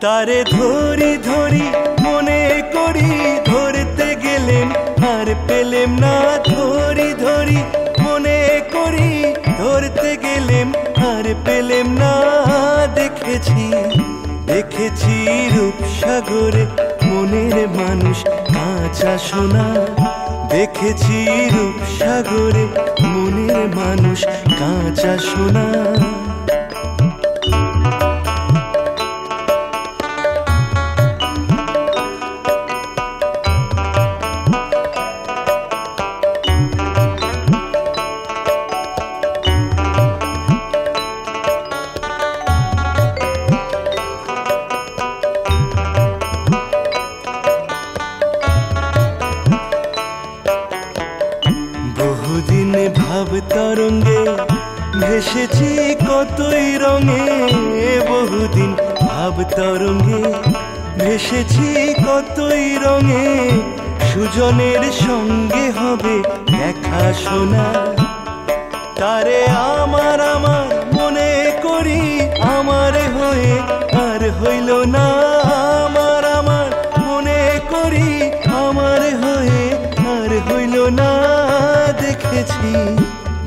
তারে ধরি ধরি মনে করি ধরতে গেলেম আর পেলেম না, ধরি ধরি মনে করি ধরতে গেলেম আর পেলেম না। দেখেছি দেখেছি রূপসাগরে মনের মানুষ কাঁচা সোনা, দেখেছি রূপসাগরে মনের মানুষ কাঁচা সোনা। ভাব তরঙ্গে ভেসেছি কতই রঙে, বহুদিন ভাব তরঙ্গে ভেসেছি কতই রঙে। সুজনের সঙ্গে হবে দেখা শোনা, তারে আমার আমার মনে করি আমার হয়ে আর হইল না। আমার আমার মনে করি আমার হয়ে আর হইল না। দেখেছি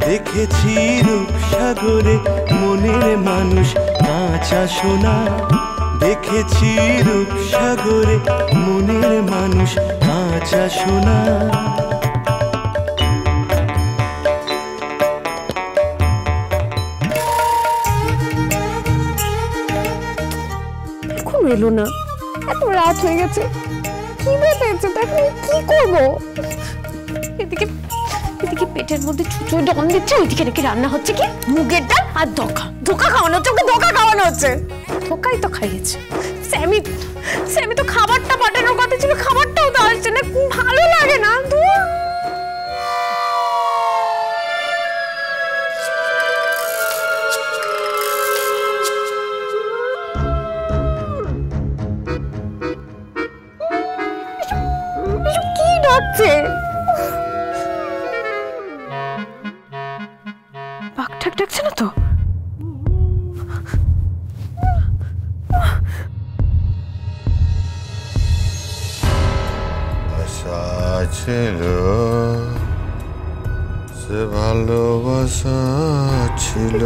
দেখেছি রূপসাগরে মনের মানুষ কাঁচা সোনা, দেখেছি রূপসাগরে মনের মানুষ কাঁচা সোনা। এখন এলো না, এত রাত হয়ে গেছে, কি বেঁচেছে দেখো, কি করবো? এদিকে এদিকে পেটের মধ্যে ছুঁচো ডন দিচ্ছে, ওইদিকে নাকি রান্না হচ্ছে কি মুগের ডাল আর ধোকা ধোকা খাওয়ানো হচ্ছে, ওকে ধোকা খাওয়ানো হচ্ছে। ধোকাই তো খাইয়েছে। স্যামি তো খাবারটা পাঠানোর কথা ছিল, খাবারটাও তো আসছে না, ভালো লাগে না। কি ডাকছে? বাঘ ডাকছে না তো? আশা ছিল সে ভালোবাসা ছিল।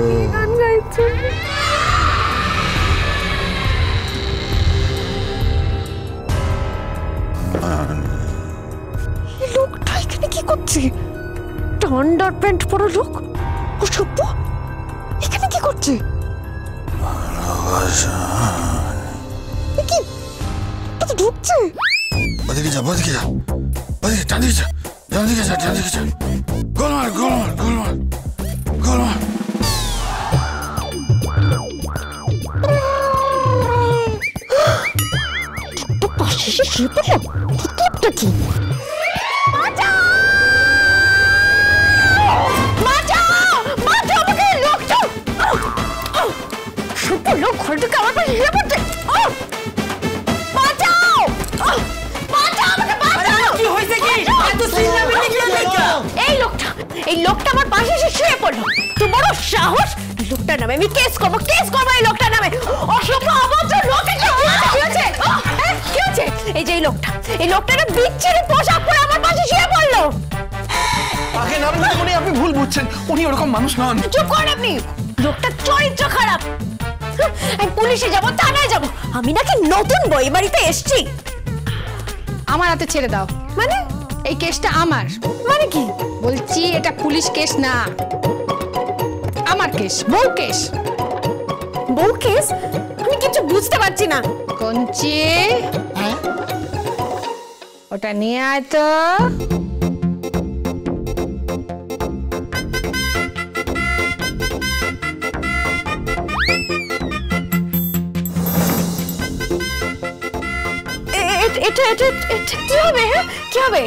লোকটা এখানে কি করছে? ঠান্ডার প্যান্ট পরা লোক, ও সভ্য এখানে কি করছে? ভালোবাসা কি তো ঢুকছে? ওদিকে যা, ওদিকে যা, ওদিকে ডানদিকে যা, ডানদিকে যা, ডানদিকে যা। গোলমাল গোলমাল গোলমাল গোলমাল। তো পাশে এসে শুয়ে পড়লো, লোকটা কি? লোক ঘর থেকে আমার পাশে শুয়ে পড়ছে। এই লোকটা আমার পাশে এসে শুয়ে পড়লো, তো বড় সাহস! লোকটার নামে আমি কেস করবো এই লোকটার নামে। অসভ্য অভদ্র লোক! কি হয়েছে? এই যে এই লোকটা না বিচ্ছিরি পোশাক পরে আমার পাশে শুয়ে পড়লো। আগে না উনি, আপনি ভুল বুঝছেন, উনি ওরকম মানুষ নন। চুপ করেন আপনি, লোকটার চরিত্র খারাপ। আমি পুলিশে যাবো, থানায় যাবো, আমি নাকি নতুন বই বাড়িতে এসছি। আমার হাতে ছেড়ে দাও। মানে? এই কেসটা আমার। মানে কি? বলছি এটা পুলিশ কেস না, আমার কেস, বউ কেস। বউ কেস? আমি কিছু বুঝতে পারছি না। কঞ্চি, ওটা নিয়ে আয় তো। এটা কি হবে? কি হবে?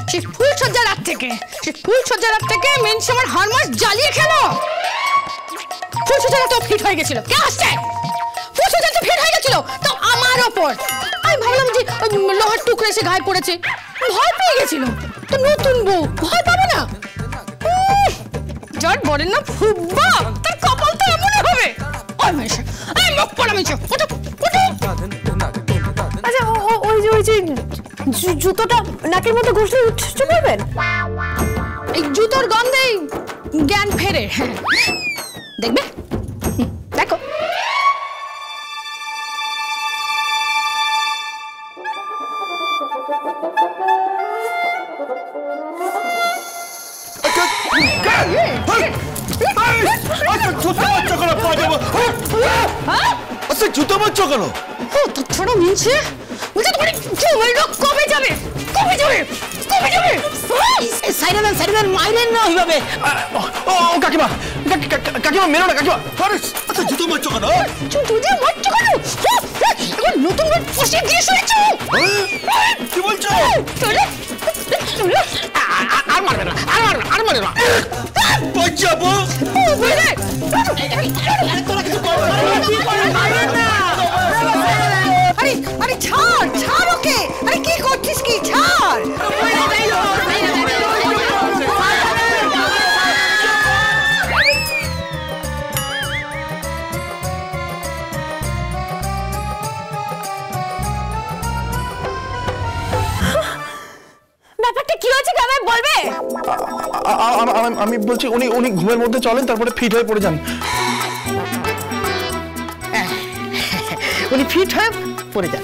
সেই ফুলসজ্জার রাত থেকে মেনস আমার হরমোন জ্বালিয়ে খেলো। ফুলসজ্জার তো ফিট হয়ে গেছিল, কে আসছে? ফুলসজ্জা তো ফিট হয়ে গেছিল তো আমার ওপর। আমি ভাবলাম যে লোহার টুকরো এসে গায়ে পড়েছে, ভয় পেয়ে গেছিল। তো নতুন বউ ভয় পাবে না? জট বলেন না ফুব্বা, তার কপাল তো ওই যে জুতোটা নাকের মধ্যে ঘষলে উঠতে পারবেন? এই জুতোর গন্ধেই জ্ঞান ফেরে। দেখবে, দেখো। জুতো মারছো কেন? ছোট মিনছে বলছে তোমার জমিটা কবে যাবে, কবে যাবে, কবে যাবে? সাইরেন মাইরেন না ওইভাবে। ও কাকিমা, কাকিমা মেরো না কাকিমা। আচ্ছা জুতো মারছো কেন? জুতো দিয়ে মারছো কেন? এবার নতুন করে ফসে দিয়ে শুয়েছো। কি বলছো? আর মারবে না, আর মারবে না। বাঁচাবো। আরে ছাড় ওকে। আরে কি করছিস কি? ছাড়। ব্যাপারটা কি হয়েছে কি আমায় বলবে? আমি বলছি উনি ঘুমের মধ্যে চলেন, তারপরে ফিট হয়ে পড়ে যান। উনি ফিট হয়ে পড়ে যান।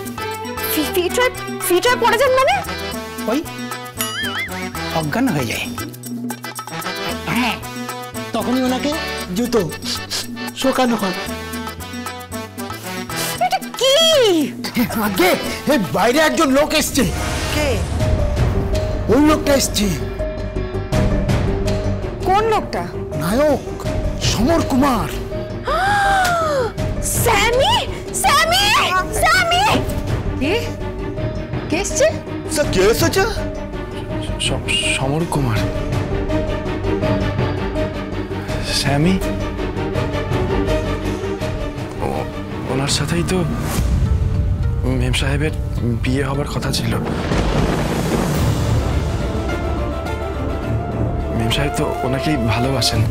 ফিট হয়ে পড়ে যান মানে? ওই অজ্ঞান হয়ে যায়। হ্যাঁ, তখনই ওনাকে জুতো শোকানো হয়। এটা কি? আগে বাইরে একজন লোক এসছে। কে? ওই লোকটা এসছে। কোন লোকটা? নায়ক সমর কুমার। স্যামি। কে এসছে? স্যার কে এসেছে? সমর কুমার। স্যামি? ওনার সাথেই তো মেম সাহেবের বিয়ে হবার কথা ছিল। মেম সাহেব তো ওনাকেই ভালোবাসেন।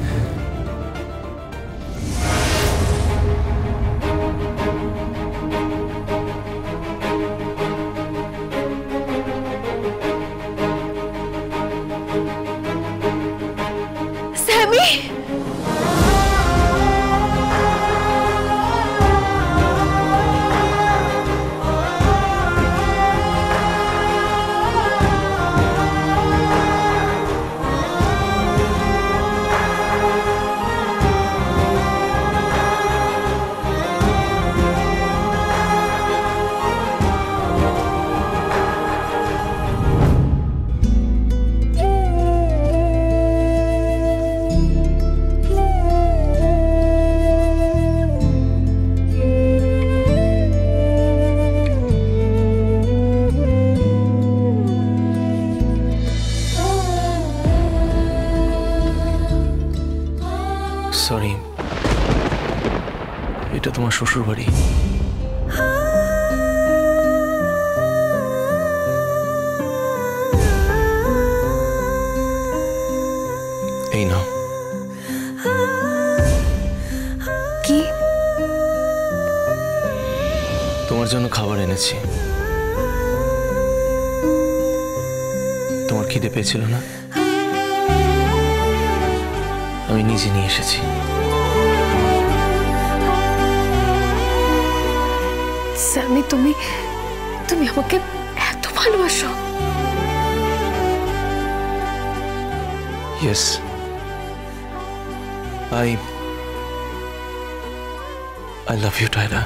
স্যামি? সরি, এটা তোমার শ্বশুর বাড়ি। এই নাও। কি? তোমার জন্য খাবার এনেছি। তোমার খিদে পেয়েছিল না? আমি নিজে নিয়ে এসেছি। স্যামি, তুমি আমাকে এত ভালোবাসো? Yes, I love you, Tyra.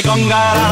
Gongara,